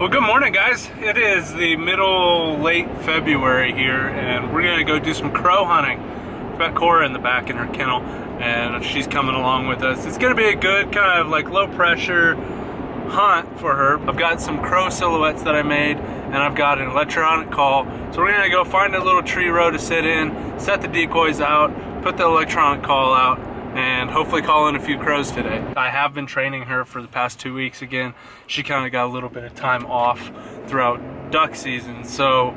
Well, good morning, guys. It is the late February here, and we're gonna go do some crow hunting. We've got KORA in the back in her kennel, and she's coming along with us. It's gonna be a good kind of like low pressure hunt for her. I've got some crow silhouettes that I made, and I've got an electronic call. So we're gonna go find a little tree row to sit in, set the decoys out, put the electronic call out, and hopefully call in a few crows today. I have been training her for the past 2 weeks again. She kind of got a little bit of time off throughout duck season, so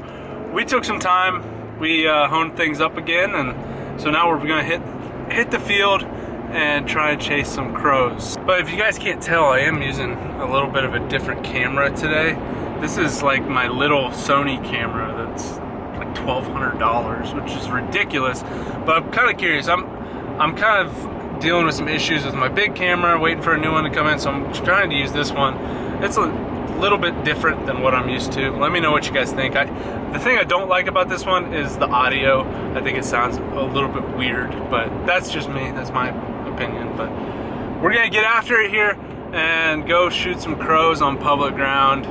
we took some time. We honed things up again, and so now we're gonna hit the field and try and chase some crows. But if you guys can't tell, I am using a little bit of a different camera today. This is like my little Sony camera that's like $1,200, which is ridiculous, but I'm kind of curious. I'm kind of dealing with some issues with my big camera, waiting for a new one to come in, so I'm trying to use this one. It's a little bit different than what I'm used to. Let me know what you guys think. The thing I don't like about this one is the audio. I think it sounds a little bit weird, but that's just me. That's my opinion. But we're gonna get after it here and go shoot some crows on public ground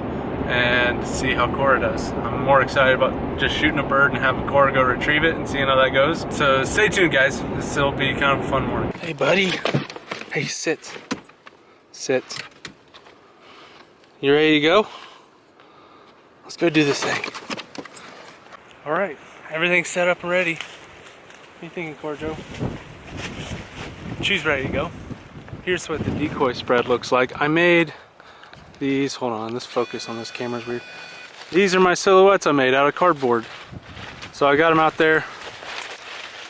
and see how KORA does. I'm more excited about just shooting a bird and having KORA go retrieve it and seeing how that goes. So stay tuned, guys. This will be kind of a fun morning. Hey, buddy. Hey, sit. Sit. You ready to go? Let's go do this thing. All right, everything's set up and ready. What are you thinking, KORA Joe? She's ready to go. Here's what the decoy spread looks like. I made these, hold on, this focus on this camera is weird. These are my silhouettes I made out of cardboard. So I got them out there.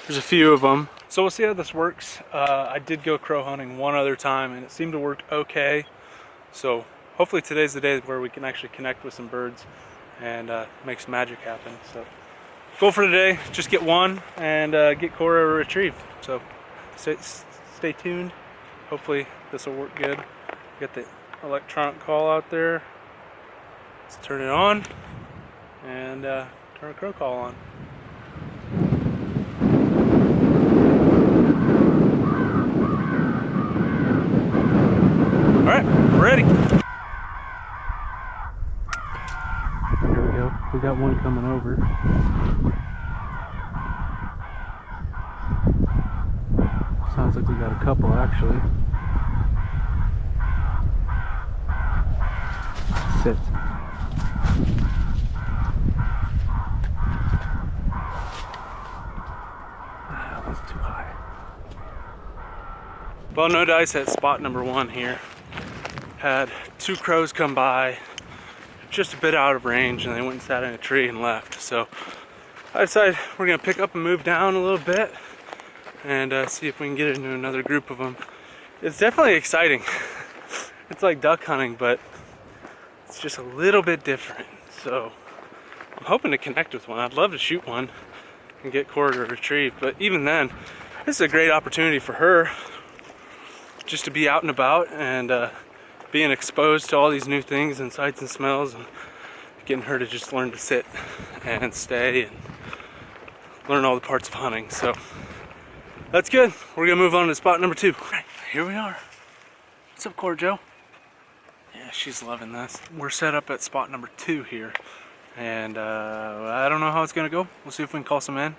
There's a few of them. So we'll see how this works. I did go crow hunting one other time and it seemed to work okay. So hopefully today's the day where we can actually connect with some birds and make some magic happen. So goal for today, just get one and get KORA retrieved. So stay tuned. Hopefully this will work good. Get the electronic call out there. Let's turn it on and turn a crow call on. All right, we're ready. Here we go. We got one coming over. Sounds like we got a couple actually. Sit. That was too high. Well, no dice at spot number one here. Had two crows come by just a bit out of range and they went and sat in a tree and left. So I decided we're gonna pick up and move down a little bit and see if we can get into another group of them. It's definitely exciting. It's like duck hunting, but it's just a little bit different. So I'm hoping to connect with one. I'd love to shoot one and get KORA to retrieve, but even then, this is a great opportunity for her just to be out and about and being exposed to all these new things and sights and smells, and getting her to just learn to sit and stay and learn all the parts of hunting. So that's good. We're gonna move on to spot number two. All right, here we are. What's up, KORA Joe? Yeah, she's loving this. We're set up at spot number two here, and I don't know how it's gonna go. We'll see if we can call some in.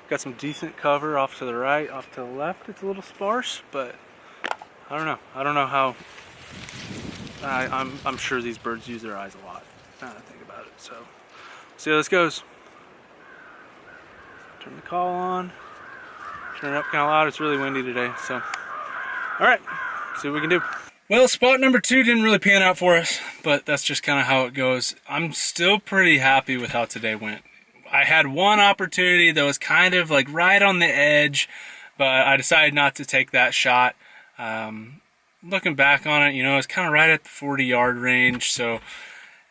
Got some decent cover off to the right, off to the left. It's a little sparse, but I don't know. I don't know how. I'm sure these birds use their eyes a lot. Now that I think about it, so we'll see how this goes. Turn the call on. Turn it up kind of loud. It's really windy today, so all right. See what we can do. Well, spot number two didn't really pan out for us, but that's just kind of how it goes. I'm still pretty happy with how today went. I had one opportunity that was kind of like right on the edge, but I decided not to take that shot. Looking back on it, you know, it's kind of right at the 40-yard range, so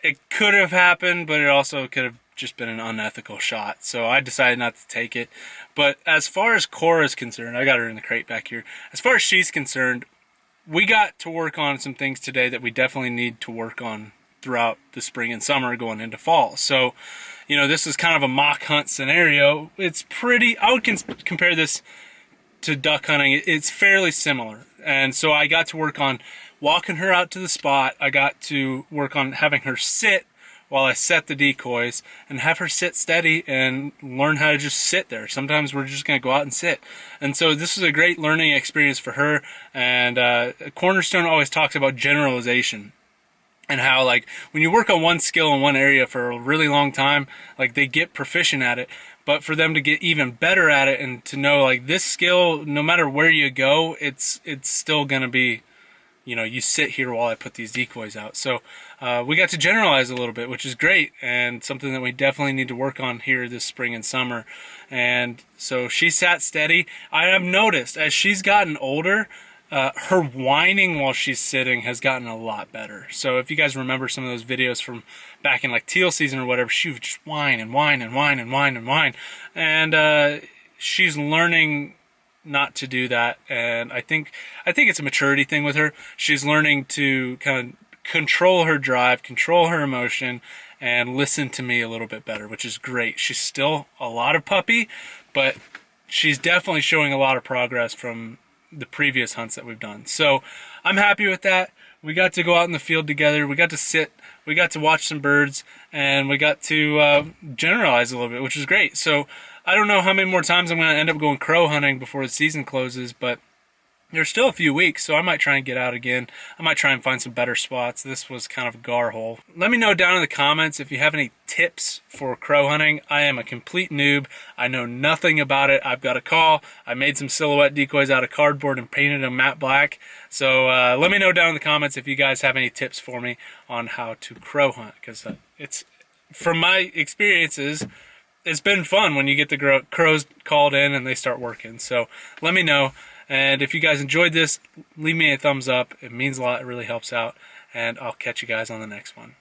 it could have happened, but it also could have just been an unethical shot. So I decided not to take it. But as far as KORA is concerned, I got her in the crate back here. As far as she's concerned, we got to work on some things today that we definitely need to work on throughout the spring and summer going into fall. So, you know, this is kind of a mock hunt scenario. It's pretty, I would compare this to duck hunting. It's fairly similar. And so I got to work on walking her out to the spot. I got to work on having her sit while I set the decoys, and have her sit steady and learn how to just sit there. Sometimes we're just going to go out and sit. And so this is a great learning experience for her. And Cornerstone always talks about generalization, and how, like, when you work on one skill in one area for a really long time, like, they get proficient at it. But for them to get even better at it and to know, like, this skill, no matter where you go, it's still going to be, you know, you sit here while I put these decoys out. So we got to generalize a little bit, which is great, and something that we definitely need to work on here this spring and summer. And so she sat steady. I have noticed as she's gotten older, her whining while she's sitting has gotten a lot better. So if you guys remember some of those videos from back in like teal season or whatever, she would just whine and whine and whine and whine and whine. And she's learning not to do that, and I think it's a maturity thing with her. She's learning to kind of control her drive, control her emotion, and listen to me a little bit better, which is great. She's still a lot of puppy, but she's definitely showing a lot of progress from the previous hunts that we've done. So I'm happy with that. We got to go out in the field together. We got to sit. We got to watch some birds, and we got to generalize a little bit, which is great. So I don't know how many more times I'm going to end up going crow hunting before the season closes, but there's still a few weeks, so I might try and get out again. I might try and find some better spots. This was kind of a gar hole. Let me know down in the comments if you have any tips for crow hunting. I am a complete noob. I know nothing about it. I've got a call. I made some silhouette decoys out of cardboard and painted them matte black. So let me know down in the comments if you guys have any tips for me on how to crow hunt, because it's, from my experiences, it's been fun when you get the crows called in and they start working. So let me know. And if you guys enjoyed this, leave me a thumbs up. It means a lot. It really helps out. And I'll catch you guys on the next one.